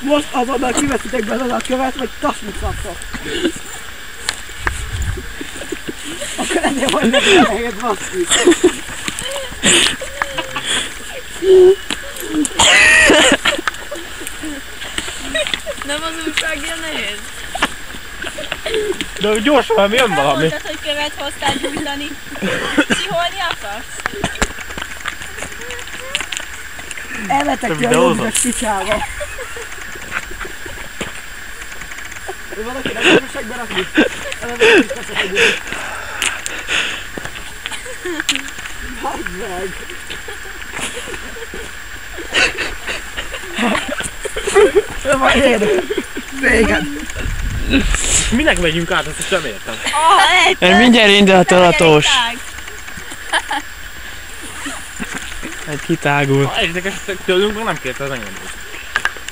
Most azonnal kiveszitek belőle a követ, vagy tasmit kaptok. Akkor ezért vagy neki a helyed, baszki. Nem az újságja nehéz? De gyorsan már jön valami. Mondtad, hogy követ hoztál gyújtani. Csiholni akarsz? Elvetek ki a jobbos picsába. Valaki nem tud újságba rakni? Hagyd meg! Majd én! Véged! Minek megyünk át, azt sem értem. Én mindjárt indult a tós. Egy kitágul. Ha egyeteket tőlünk nem kérte az engedést.